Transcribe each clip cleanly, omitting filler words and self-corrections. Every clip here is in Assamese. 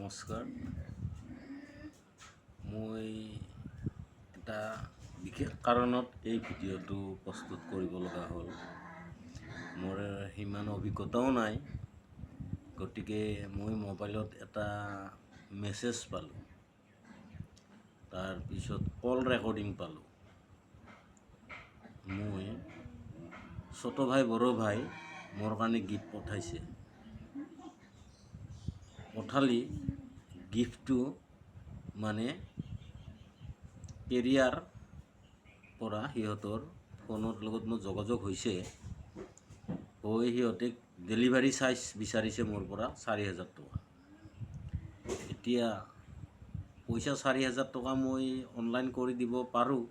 নমস্কাৰ। মই এটা বিশেষ কাৰণত এই ভিডিঅ'টো প্ৰস্তুত কৰিব লগা হ'ল। মোৰ সিমান অভিজ্ঞতাও নাই, গতিকে মই মোবাইলত এটা মেছেজ পালোঁ, তাৰপিছত কল ৰেকৰ্ডিং পালোঁ। মই ছোট ভাই বড় ভাই মোৰ কাৰণে গিফ্ট পঠাইছে। পঠালি গিফ্টটো মানে কেৰিয়াৰ পৰা সিহঁতৰ ফোনৰ লগত মোৰ যোগাযোগ হৈছে, হৈ সিহঁতে ডেলিভাৰী চাৰ্জ বিচাৰিছে মোৰ পৰা 4,000 টকা। এতিয়া পইচা 4,000 টকা মই অনলাইন কৰি দিব পাৰোঁ,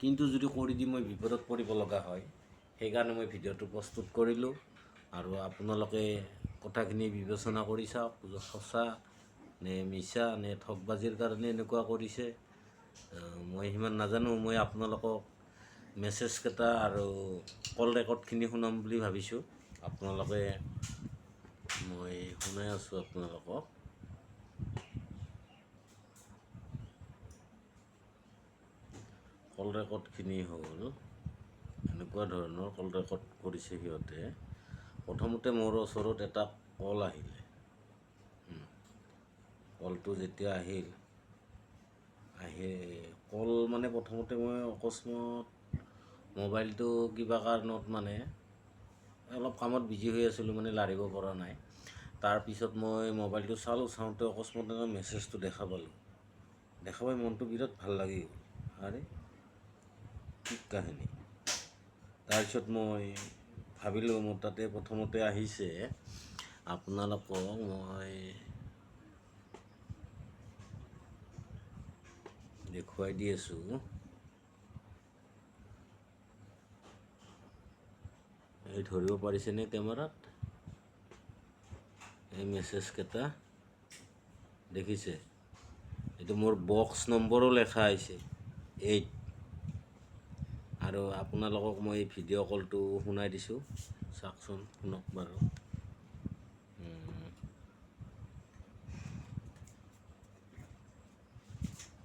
কিন্তু যদি কৰি দি মই বিপদত পৰিব লগা হয়, সেইকাৰণে মই ভিডিঅ'টো প্ৰস্তুত কৰিলোঁ। আৰু আপোনালোকে কথাখিনি বিবেচনা কৰি চাওক, সঁচা নে মিছা নে ঠগবাজিৰ কাৰণে এনেকুৱা কৰিছে। মই সিমান নাজানো। মই আপোনালোকক মেছেজকেইটা আৰু কল ৰেকৰ্ডখিনি শুনাম বুলি ভাবিছোঁ। আপোনালোকে মই শুনাই আছোঁ আপোনালোকক। কল ৰেকৰ্ডখিনি হ'ল এনেকুৱা ধৰণৰ। কল ৰেকৰ্ড কৰিছে সিহঁতে। প্ৰথমতে মোৰ ওচৰত এটা কল আহিলে। কলটো যেতিয়া আহে কল মানে প্ৰথমতে মই অকস্মাত মোবাইলটো কিবা কাৰণত মানে অলপ কামত বিজি হৈ আছিলোঁ, মানে লাৰিব পৰা নাই। তাৰপিছত মই মোবাইলটো চাওঁতে অকস্মাত মেছেজটো দেখা পালোঁ। দেখা পাই মনটো বিৰাট ভাল লাগি গ'ল। আৰে কি কাহিনী। তাৰপিছত মই ভাবিলোঁ মোৰ তাতে প্ৰথমতে আহিছে, আপোনালোকক মই দেখুৱাই দি আছোঁ। এই ধৰিব পাৰিছেনে কেমেৰাত? এই মেছেজকেইটা দেখিছে? এইটো মোৰ বক্স নম্বৰো লেখা আছে 8। আৰু আপোনালোকক মই এই ভিডিঅ' কলটো শুনাই দিছোঁ, চাওকচোন, শুনক বাৰু।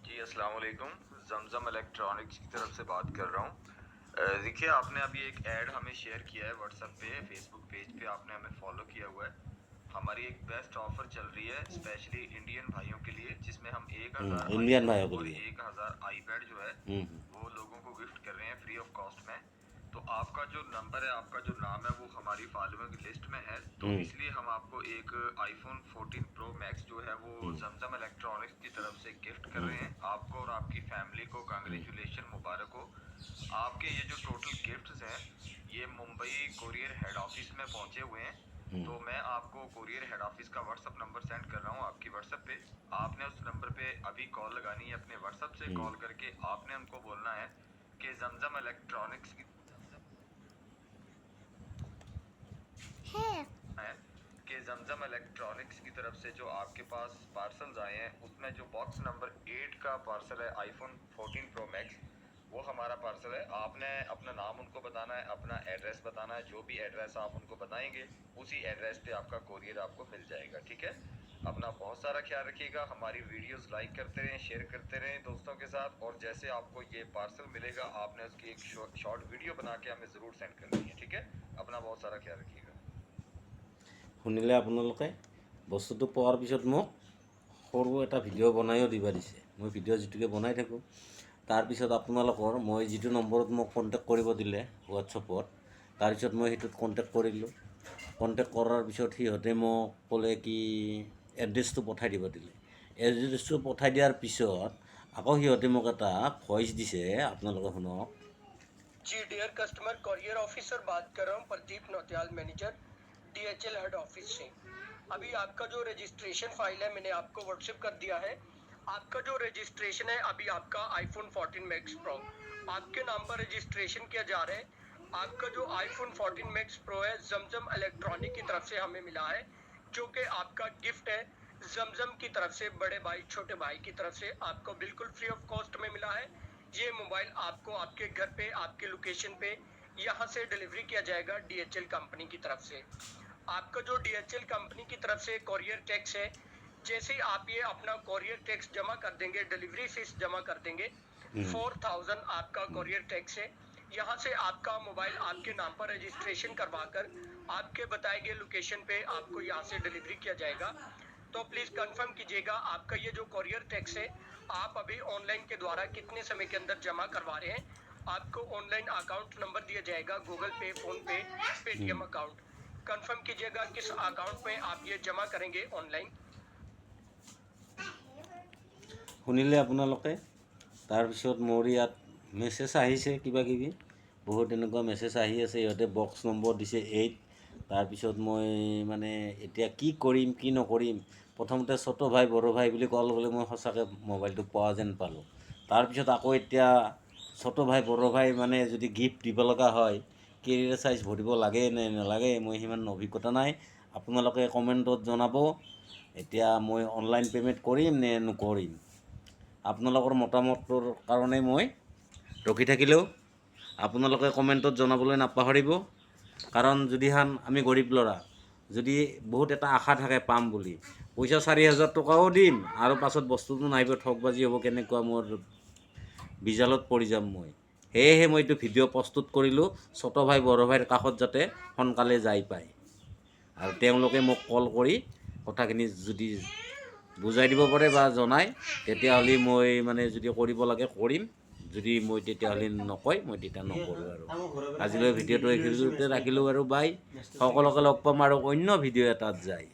जी अस्सलाम वालेकुम, जमजम इलेक्ट्रॉनिक्स की तरफ से बात कर रहा हूँ। देखिए, आपने अभी एक ऐड हमें शेयर किया है व्हाट्सएप पे, फेसबुक पेज पे आपने हमें फॉलो किया हुआ है। हमारी एक बेस्ट ऑफर चल रही है स्पेशली इंडियन भाइयों के लिए, जिसमें हम 1,000 इंडियन आईफोन भाइयों के और लिए 1,000 आईपैड जो है वो लोगों को गिफ्ट कर रहे हैं फ्री ऑफ कॉस्ट में। तो आपका जो नंबर है, आपका जो नाम है, वो हमारी फॉलोइंग लिस्ट में है, तो इसलिए हम आपको एक आईफोन 14 प्रो मैक्स जो है वो जमजम इलेक्ट्रॉनिक्स की तरफ से गिफ्ट कर रहे हैं। आपको और आपकी फैमिली को कांग्रेचुलेशन, मुबारक हो। आपके ये जो टोटल गिफ्ट्स हैं ये मुंबई कोरियर हेड ऑफिस में पहुंचे हुए हैं। तो मैं आपको कोरियर हेड ऑफिस का व्हाट्सएप नंबर सेंड कर रहा हूँ आपकी व्हाट्सएप पे। आपने उस नंबर पे अभी कॉल लगानी है, अपने व्हाट्सएप से कॉल करके आपने उनको बोलना है कि जमजम इलेक्ट्रॉनिक्स की जमजम इलेक्ट्रॉनिक्स की तरफ से जो आपके पास पार्सल्स आए हैं उसमें जो बॉक्स नंबर 8 का पार्सल है आईफोन 14 प्रो मैक्स, वो हमारा पार्सल है। आपने अपना नाम उनको बताना है, अपना एड्रेस बताना है। जो भी एड्रेस आप उनको बताएंगे उसी एड्रेस पे आपका कोरियर आपको मिल जाएगा, ठीक है। अपना बहुत सारा ख्याल रखिएगा। हमारी वीडियोस लाइक करते रहें, शेयर करते रहें दोस्तों के साथ। और जैसे आपको ये पार्सल मिलेगा आपने उसकी एक शॉर्ट वीडियो बना के हमें ज़रूर सेंड करनी है, ठीक है। अपना बहुत सारा ख्याल रखिएगा। শুনিলে আপোনালোকে? বস্তুটো পোৱাৰ পিছত মোক সৰু এটা ভিডিঅ' বনাইও দিব দিছে। মই ভিডিঅ' যিটোকে বনাই থাকোঁ, তাৰপিছত আপোনালোকৰ মই যিটো নম্বৰত মোক কণ্টেক্ট কৰিব দিলে হোৱাটছএপত, তাৰপিছত মই সেইটোত কণ্টেক্ট কৰিলোঁ। কণ্টেক্ট কৰাৰ পিছত সিহঁতে মোক ক'লে কি এড্ৰেছটো পঠাই দিব দিলে। এড্ৰেছটো পঠাই দিয়াৰ পিছত আকৌ সিহঁতে মোক এটা ভইচ দিছে, আপোনালোকে শুনক। जी डियर कस्टमर, कोरियर ऑफिसर बात कर रहा हूँ, Pradeep Nautiyal, manager, DHL head office से। अभी आपका जो रजिस्ट्रेशन फाइल है मैंने आपको व्हाट्सएप कर दिया है। आपका जो रजिस्ट्रेशन है अभी आपका आईफोन 14 मैक्स प्रो आपके नाम पर रजिस्ट्रेशन किया जा रहा है। आपका जो आईफोन 14 मैक्स प्रो है जमजम इलेक्ट्रॉनिक की तरफ से हमें मिला है, जो कि आपका गिफ्ट है जमजम की तरफ से, बड़े भाई छोटे भाई की तरफ से आपको बिल्कुल फ्री ऑफ कॉस्ट में मिला है। ये मोबाइल आपको आपके घर पे, आपके लोकेशन पे यहाँ से डिलीवरी किया जाएगा DHL कंपनी की तरफ से। आपका जो DHL कंपनी की तरफ से कोरियर टैक्स है जैसे ही आप ये अपना कोरियर टैक्स जमा कर देंगे, डिलीवरी फीस जमा कर देंगे, 4000 आपका कोरियर टैक्स है। यहाँ से आपका मोबाइल आपके नाम पर रजिस्ट्रेशन करवाकर आपके बताए गए लोकेशन पे आपको यहाँ से डिलीवरी किया जाएगा। तो प्लीज कंफर्म कीजिएगा आपका ये जो कोरियर टैक्स है आप अभी ऑनलाइन के द्वारा कितने समय के अंदर जमा करवा रहे हैं। आपको ऑनलाइन अकाउंट नंबर दिया जाएगा, गूगल पे, फोन पे, पेटीएम अकाउंट। कंफर्म कीजिएगा किस अकाउंट में आप ये जमा करेंगे ऑनलाइन। শুনিলে আপোনালোকে। তাৰপিছত মোৰ ইয়াত মেছেজ আহিছে কিবা কিবি, বহুত এনেকুৱা মেছেজ আহি আছে। ইহঁতে বক্স নম্বৰ দিছে 8। তাৰপিছত মই মানে এতিয়া কি কৰিম কি নকৰিম। প্ৰথমতে ছোট ভাই বড় ভাই বুলি কল বুলি মই সঁচাকৈ মোবাইলটো পোৱা যেন পালোঁ। তাৰপিছত আকৌ এতিয়া ছোট ভাই বড় ভাই মানে যদি গিফ্ট দিব লগা হয়, কেৰিয়াৰ চাইজ ভৰিব লাগে নে নালাগে, মই সিমান অভিজ্ঞতা নাই। আপোনালোকে কমেণ্টত জনাব এতিয়া মই অনলাইন পে'মেণ্ট কৰিম নে নকৰিম। আপোনালোকৰ মতামতৰ কাৰণে মই ৰখি থাকিলেও আপোনালোকে কমেণ্টত জনাবলৈ নাপাহৰিব। কাৰণ যদিহান আমি গৰীব ল'ৰা, যদি বহুত এটা আশা থাকে পাম বুলি, পইচা 4000 টকাও দিম আৰু পাছত বস্তুটো নাহিব, ঠগবাজি হ'ব, কেনেকুৱা মোৰ বিজালত পৰি যাম মই। সেয়েহে মই এইটো ভিডিঅ' প্ৰস্তুত কৰিলোঁ, ছোট ভাই বড় ভাইৰ কাষত যাতে সোনকালে যাই পায়। আৰু তেওঁলোকে মোক কল কৰি কথাখিনি যদি বুজাই দিব পাৰে বা জনায়, তেতিয়াহ'লে মই মানে যদি কৰিব লাগে কৰিম, যদি মই তেতিয়াহ'লে নকয় মই তেতিয়া নকৰোঁ। আৰু আজিলৈ ভিডিঅ'টো এইখিনিতে ৰাখিলোঁ আৰু বাই। সকলোকে লগ পাম আৰু অন্য ভিডিঅ' এটাত যায়।